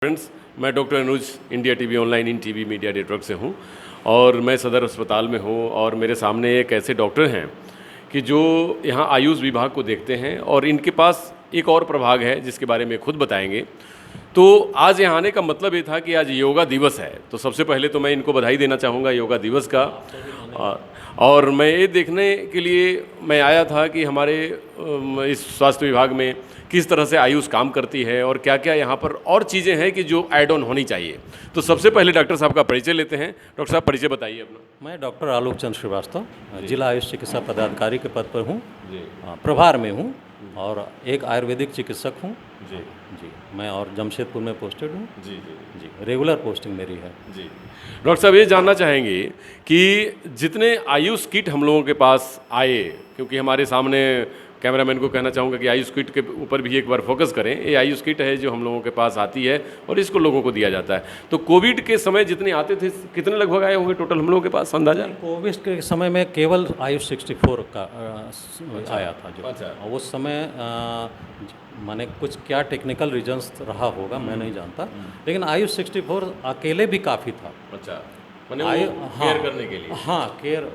Friends, मैं doctor Anuj India TV online in TV media network से हूं और मैं सदर अस्पताल में हूं और मेरे सामने एक ऐसे डॉक्टर हैं कि जो यहां आयुष विभाग को देखते हैं और इनके पास एक और प्रभाग है जिसके बारे में खुद बताएंगे। तो आज यहाँ आने का मतलब ये था कि आज योगा दिवस है, तो सबसे पहले तो मैं इनको बधाई देना चाहूँगा योगा दिवस का। और मैं ये देखने के लिए मैं आया था कि हमारे इस स्वास्थ्य विभाग में किस तरह से आयुष काम करती है और क्या क्या यहाँ पर और चीज़ें हैं कि जो ऐड ऑन होनी चाहिए। तो सबसे पहले डॉक्टर साहब का परिचय लेते हैं। डॉक्टर साहब, परिचय बताइए अपना। मैं डॉक्टर आलोक चंद्र श्रीवास्तव जिला आयुष चिकित्सा पदाधिकारी के पद पर हूँ, प्रभार में हूँ और एक आयुर्वेदिक चिकित्सक हूँ जी जी। मैं और जमशेदपुर में पोस्टेड हूँ जी जी जी, रेगुलर पोस्टिंग मेरी है जी। डॉक्टर साहब, ये जानना चाहेंगे कि जितने आयुष किट हम लोगों के पास आए, क्योंकि हमारे सामने कैमरामैन को कहना चाहूँगा कि आयुष किट के ऊपर भी एक बार फोकस करें। ये आयुष किट है जो हम लोगों के पास आती है और इसको लोगों को दिया जाता है। तो कोविड के समय जितने आते थे, कितने लगभग आए होंगे टोटल हम लोगों के पास अंदाजा? कोविड के समय में केवल आयुष 64 का आया था जो। अच्छा। उस समय माने कुछ क्या टेक्निकल रीजंस रहा होगा, मैं नहीं जानता, लेकिन आयुष 64 अकेले भी काफ़ी था। अच्छा, मैंने केयर करने के लिए। हाँ, केयर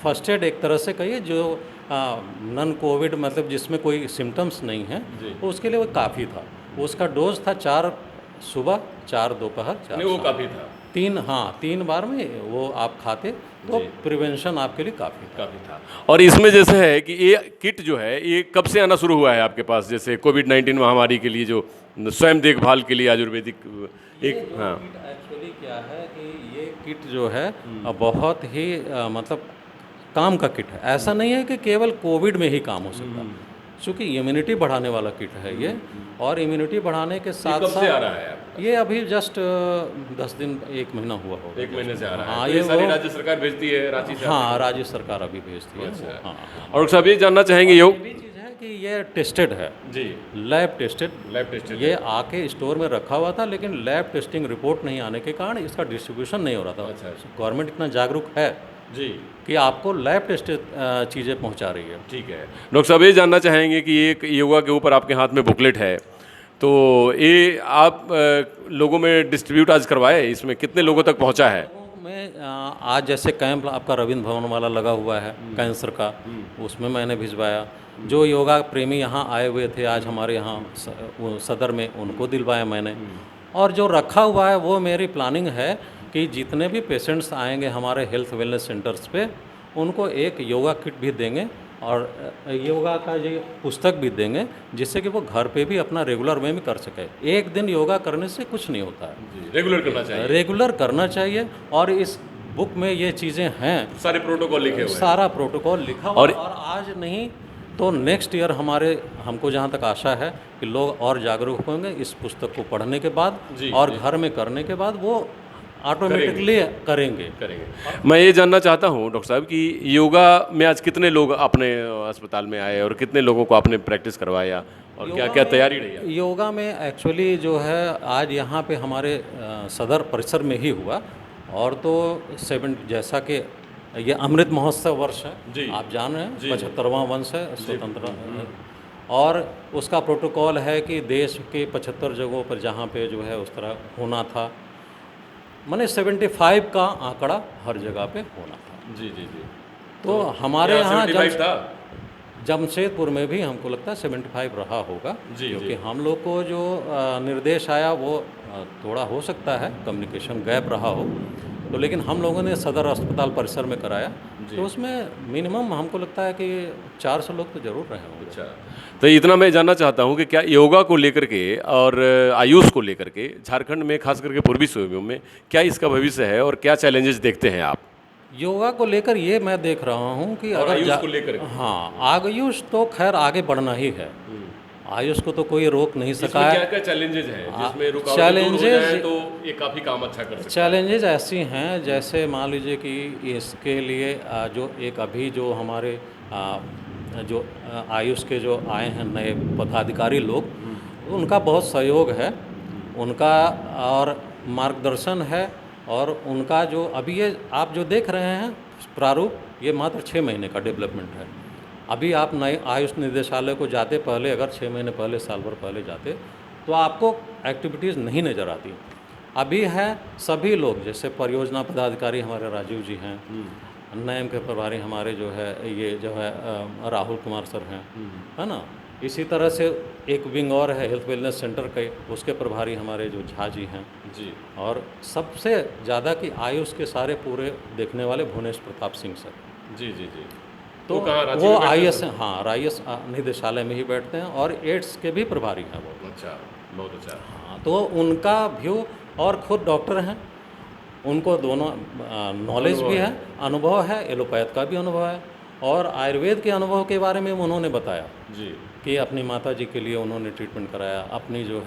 फर्स्ट एड एक तरह से कहिए, जो नॉन कोविड मतलब जिसमें कोई सिम्टम्स नहीं हैं, तो उसके लिए वो काफ़ी था। उसका डोज था 4 सुबह 4 दोपहर 4 वो काफ़ी था। 3 बार में वो आप खाते तो प्रिवेंशन आपके लिए काफ़ी था। और इसमें जैसे है कि ये किट जो है ये कब से आना शुरू हुआ है आपके पास? जैसे कोविड-19 महामारी के लिए जो स्वयं देखभाल के लिए आयुर्वेदिक एक हाँ एक्चुअली क्या है कि ये किट जो है बहुत ही मतलब काम का किट है। ऐसा नहीं है कि केवल कोविड में ही काम हो सकता है, क्योंकि इम्यूनिटी बढ़ाने वाला किट है ये। और इम्यूनिटी बढ़ाने के साथ कब से आ रहा है ये अभी जस्ट 10 दिन 1 महीना हुआ होगा। 1 महीने से आ रहा है। हाँ, तो ये सारी राज्य सरकार भेजती है रांची से? हाँ, राज्य सरकार अभी भेजती है। अच्छा। हाँ। और सब ये जानना चाहेंगे योग भी चीज़ है कि ये टेस्टेड है जी, लैब टेस्टेड। ये आके स्टोर में रखा हुआ था, लेकिन लैब टेस्टिंग रिपोर्ट नहीं आने के कारण इसका डिस्ट्रीब्यूशन नहीं हो रहा था। अच्छा। गवर्नमेंट इतना जागरूक है जी कि आपको लैब टेस्टेड चीज़ें पहुंचा रही है। ठीक है। डॉक्टर साहब, ये जानना चाहेंगे कि एक योगा के ऊपर आपके हाथ में बुकलेट है, तो ये आप लोगों में डिस्ट्रीब्यूट आज करवाए, इसमें कितने लोगों तक पहुंचा है? मैं आज जैसे कैंप आपका रविंद्र भवन वाला लगा हुआ है कैंसर का, उसमें मैंने भिजवाया। जो योगा प्रेमी यहाँ आए हुए थे आज हमारे यहाँ सदर में, उनको दिलवाया मैंने। और जो रखा हुआ है वो मेरी प्लानिंग है कि जितने भी पेशेंट्स आएंगे हमारे हेल्थ वेलनेस सेंटर्स पे, उनको एक योगा किट भी देंगे और योगा का ये पुस्तक भी देंगे, जिससे कि वो घर पे भी अपना रेगुलर वे में कर सके। एक दिन योगा करने से कुछ नहीं होता है, रेगुलर करना चाहिए। रेगुलर करना चाहिए। और इस बुक में ये चीज़ें हैं, सारे प्रोटोकॉल लिखे हुए हैं। सारा प्रोटोकॉल लिखा हुआ। और आज नहीं तो नेक्स्ट ईयर हमको जहाँ तक आशा है कि लोग और जागरूक होंगे इस पुस्तक को पढ़ने के बाद और घर में करने के बाद वो ऑटोमेटिकली करेंगे। मैं ये जानना चाहता हूँ डॉक्टर साहब कि योगा में आज कितने लोग अपने अस्पताल में आए और कितने लोगों को आपने प्रैक्टिस करवाया और क्या क्या तैयारी रही? योगा में एक्चुअली जो है आज यहाँ पे हमारे सदर परिसर में ही हुआ। और तो 7 जैसा कि ये अमृत महोत्सव वर्ष है, आप जान रहे हैं, 75वां वर्ष है स्वतंत्र। और उसका प्रोटोकॉल है कि देश के 75 जगहों पर जहाँ पे जो है उस तरह होना था, माने 75 का आंकड़ा हर जगह पे होना था। जी जी जी। तो हमारे यहाँ था जमशेदपुर में भी हमको लगता है 75 रहा होगा, क्योंकि हम लोग को जो निर्देश आया वो थोड़ा हो सकता है कम्युनिकेशन गैप रहा हो, तो लेकिन हम लोगों ने सदर अस्पताल परिसर में कराया, तो उसमें मिनिमम हमको लगता है कि 400 लोग तो जरूर रहे होंगे। अच्छा, तो इतना मैं जानना चाहता हूँ कि क्या योगा को लेकर के और आयुष को लेकर के झारखंड में, खास करके पूर्वी सूबे में, क्या इसका भविष्य है और क्या चैलेंजेस देखते हैं आप? योगा को लेकर ये मैं देख रहा हूँ कि अगर आयुष को लेकर हाँ, आयुष तो खैर आगे बढ़ना ही है। आयुष को तो कोई रोक नहीं सका है। क्या क्या चैलेंजेस हैं जिसमें रुकावटें दूर हो जाएं तो ये काफ़ी काम अच्छा कर सकता है? चैलेंजेस ऐसी हैं, जैसे मान लीजिए कि इसके लिए जो एक अभी जो हमारे जो आयुष के जो आए हैं नए पदाधिकारी लोग, उनका बहुत सहयोग है, उनका और मार्गदर्शन है। और उनका जो अभी ये आप जो देख रहे हैं प्रारूप, ये मात्र 6 महीने का डेवलपमेंट है। अभी आप नए आयुष निदेशालय को जाते पहले, अगर 6 महीने पहले, साल भर पहले जाते, तो आपको एक्टिविटीज़ नहीं नज़र आती। अभी है सभी लोग, जैसे परियोजना पदाधिकारी हमारे राजीव जी हैं, नैम के प्रभारी हमारे जो है ये जो है राहुल कुमार सर हैं, है ना। इसी तरह से एक विंग और है हेल्थ वेलनेस सेंटर के, उसके प्रभारी हमारे जो झा जी हैं जी। और सबसे ज़्यादा की आयुष के सारे पूरे देखने वाले भुवनेश प्रताप सिंह सर। जी जी जी। तो कहाँ, रांची वो में बैठते आईएस, हैं? हाँ आईएस निदेशालय में ही बैठते हैं और एड्स के भी प्रभारी हैं वो। अच्छा, बहुत अच्छा। हाँ, तो उनका व्यू, और खुद डॉक्टर हैं, उनको दोनों नॉलेज भी है, अनुभव है, एलोपैथ का भी अनुभव है और आयुर्वेद के अनुभव के बारे में उन्होंने बताया जी। कि अपनी माता जी के लिए उन्होंने ट्रीटमेंट कराया, अपनी जो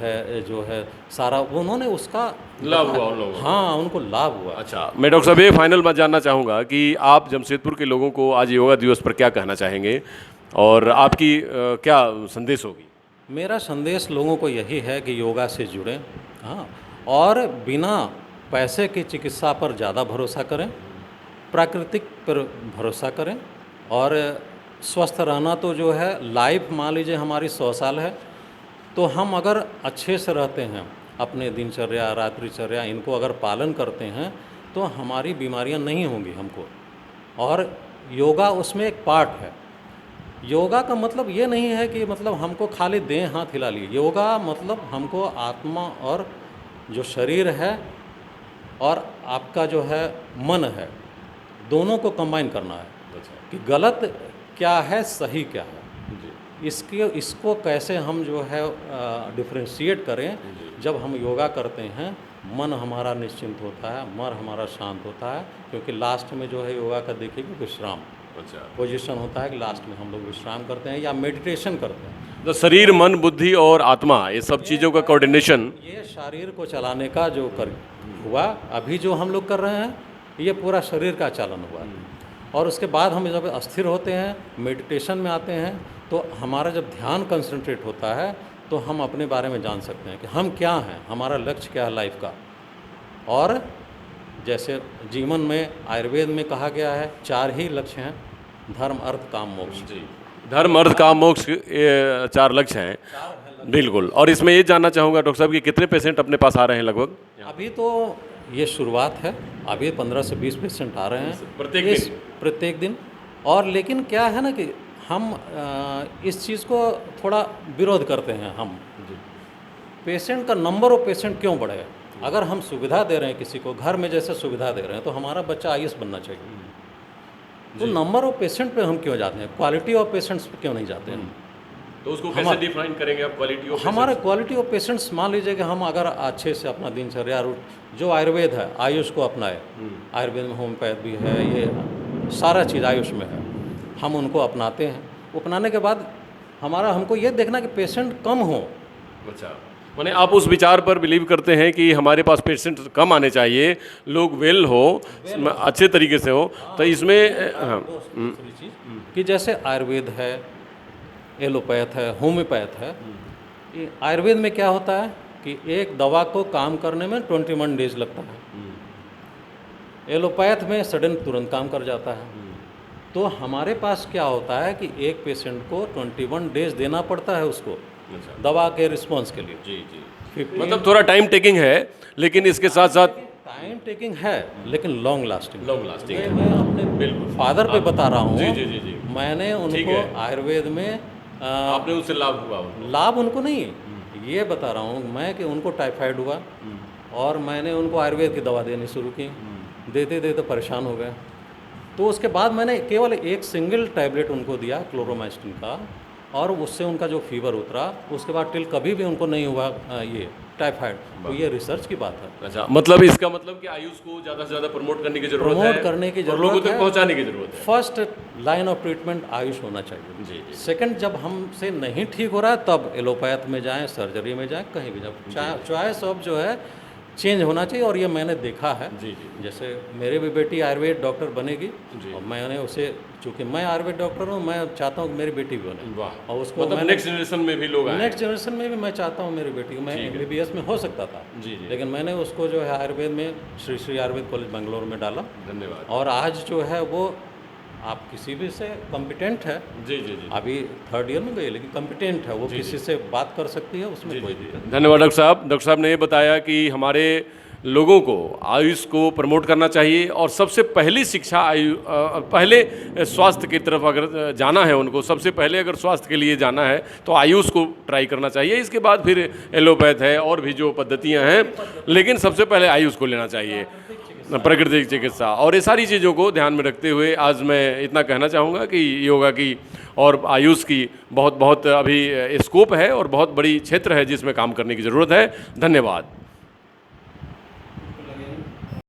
है सारा उन्होंने उसका लाभ हुआ उन लोगों को। हाँ, उनको लाभ हुआ। अच्छा, मैं डॉक्टर साहब ये फाइनल बात जानना चाहूँगा कि आप जमशेदपुर के लोगों को आज योगा दिवस पर क्या कहना चाहेंगे और आपकी क्या संदेश होगी? मेरा संदेश लोगों को यही है कि योगा से जुड़ें, हाँ, और बिना पैसे की चिकित्सा पर ज़्यादा भरोसा करें, प्राकृतिक पर भरोसा करें और स्वस्थ रहना तो जो है लाइफ, मान लीजिए हमारी 100 साल है, तो हम अगर अच्छे से रहते हैं, अपने दिनचर्या, रात्रिचर्या इनको अगर पालन करते हैं तो हमारी बीमारियां नहीं होंगी हमको। और योगा उसमें एक पार्ट है। योगा का मतलब ये नहीं है कि मतलब हमको खाली दें हाथ हिला लिए। योगा मतलब हमको आत्मा और जो शरीर है और आपका जो है मन है, दोनों को कंबाइन करना है कि गलत क्या है, सही क्या है, इसको कैसे हम जो है डिफ्रेंशिएट करें। जब हम योगा करते हैं मन हमारा निश्चिंत होता है, मन हमारा शांत होता है, क्योंकि लास्ट में जो है योगा का देखिए विश्राम पोजीशन होता है कि लास्ट में हम लोग विश्राम करते हैं या मेडिटेशन करते हैं। तो शरीर, मन, बुद्धि और आत्मा, ये सब चीज़ों का कोऑर्डिनेशन, ये शरीर को चलाने का जो हुआ, अभी जो हम लोग कर रहे हैं ये पूरा शरीर का चालन हुआ। और उसके बाद हम जब अस्थिर होते हैं, मेडिटेशन में आते हैं, तो हमारा जब ध्यान कंसंट्रेट होता है तो हम अपने बारे में जान सकते हैं कि हम क्या हैं, हमारा लक्ष्य क्या है लाइफ का। और जैसे जीवन में आयुर्वेद में कहा गया है 4 ही लक्ष्य हैं, धर्म, अर्थ, काम, मोक्ष। जी, धर्म, अर्थ, काम, मोक्ष, ये 4 लक्ष्य हैं। बिल्कुल। और इसमें ये जानना चाहूँगा डॉक्टर साहब कि कितने पेशेंट अपने पास आ रहे हैं लगभग? अभी तो ये शुरुआत है, अभी 15 से 20 पेशेंट आ रहे हैं प्रत्येक दिन। और लेकिन क्या है ना कि हम इस चीज़ को थोड़ा विरोध करते हैं। हम पेशेंट का नंबर ऑफ पेशेंट क्यों बढ़े? अगर हम सुविधा दे रहे हैं किसी को, घर में जैसे सुविधा दे रहे हैं, तो हमारा बच्चा आईएएस बनना चाहिए। तो नंबर ऑफ पेशेंट पे हम क्यों जाते हैं, क्वालिटी ऑफ पेशेंट्स पे क्यों नहीं जाते हैं? तो उसको कैसे डिफाइन करेंगे आप, क्वालिटी ऑफ? हमारा क्वालिटी ऑफ पेशेंट्स, मान लीजिए कि हम अगर अच्छे से अपना दिनचर्या जो आयुर्वेद है, आयुष को अपनाए, आयुर्वेद में होम्योपैथ भी है, ये सारा चीज़ आयुष में है, हम उनको अपनाते हैं। अपनाने के बाद हमको ये देखना कि पेशेंट कम हो। अच्छा, माने आप उस विचार पर बिलीव करते हैं कि हमारे पास पेशेंट कम आने चाहिए, लोग वेल हो, अच्छे तरीके से हो। तो इसमें दूसरी चीज़ कि जैसे आयुर्वेद है, एलोपैथ है, होम्योपैथ है। आयुर्वेद में क्या होता है कि एक दवा को काम करने में 21 डेज लगता है, एलोपैथ में सडन तुरंत काम कर जाता है। तो हमारे पास क्या होता है कि एक पेशेंट को 21 डेज देना पड़ता है उसको दवा के रिस्पॉन्स के लिए। जी जी, मतलब थोड़ा टाइम टेकिंग है, लेकिन इसके साथ साथ टाइम टेकिंग है लेकिन लॉन्ग लास्टिंग है। मैं अपने फादर पे बता रहा हूँ। जी जी जी जी, मैंने उनको आयुर्वेद में आपने उससे लाभ हुआ? लाभ उनको नहीं, ये बता रहा हूँ मैं कि उनको टाइफाइड हुआ और मैंने उनको आयुर्वेद की दवा देनी शुरू की, देते देते परेशान हो गए। तो उसके बाद मैंने केवल एक सिंगल टैबलेट उनको दिया क्लोरोमास्टिन का, और उससे उनका जो फीवर उतरा, उसके बाद टिल कभी भी उनको नहीं हुआ ये टाइफाइड। तो ये रिसर्च की बात है। अच्छा, मतलब इसका मतलब कि आयुष को ज़्यादा से ज़्यादा प्रमोट करने की जरूरत है, प्रमोट करने की जरूरत है, लोगों तक पहुंचाने की जरूरत है। First line of treatment Ayush होना चाहिए। जी। सेकंड, जब हमसे नहीं ठीक हो रहा है तब एलोपैथ में जाएं, सर्जरी में जाएं, कहीं भी जाएं। चॉइस ऑफ जो है चेंज होना चाहिए। और ये मैंने देखा है। जी जी, जैसे मेरी भी बेटी आयुर्वेद डॉक्टर बनेगी और मैंने उसे, चूँकि मैं आयुर्वेद डॉक्टर हूँ, मैं चाहता हूँ कि मेरी बेटी भी बने। वाह। और उसको मतलब नेक्स्ट जनरेशन में भी लोग आए? नेक्स्ट जनरेशन में भी मैं चाहता हूँ मेरी बेटी, मैं MBBS में हो सकता था। जी जी, लेकिन मैंने उसको जो है आयुर्वेद में श्री आयुर्वेद कॉलेज बेंगलोर में डाला। धन्यवाद। और आज जो है वो आप किसी भी से कॉम्पिटेंट है, जी जी जी। अभी 3rd ईयर में गई लेकिन कॉम्पिटेंट है, वो किसी से बात कर सकती है, उसमें कोई दिक्कत नहीं। धन्यवाद डॉक्टर साहब। डॉक्टर साहब ने ये बताया कि हमारे लोगों को आयुष को प्रमोट करना चाहिए और सबसे पहली शिक्षा पहले स्वास्थ्य की तरफ अगर जाना है उनको, सबसे पहले अगर स्वास्थ्य के लिए जाना है तो आयुष को ट्राई करना चाहिए। इसके बाद फिर एलोपैथ है और भी जो पद्धतियां हैं, लेकिन सबसे पहले आयुष को लेना चाहिए, प्राकृतिक चिकित्सा। और ये सारी चीज़ों को ध्यान में रखते हुए आज मैं इतना कहना चाहूँगा कि योगा की और आयुष की बहुत बहुत अभी स्कोप है और बहुत बड़ी क्षेत्र है जिसमें काम करने की ज़रूरत है। धन्यवाद।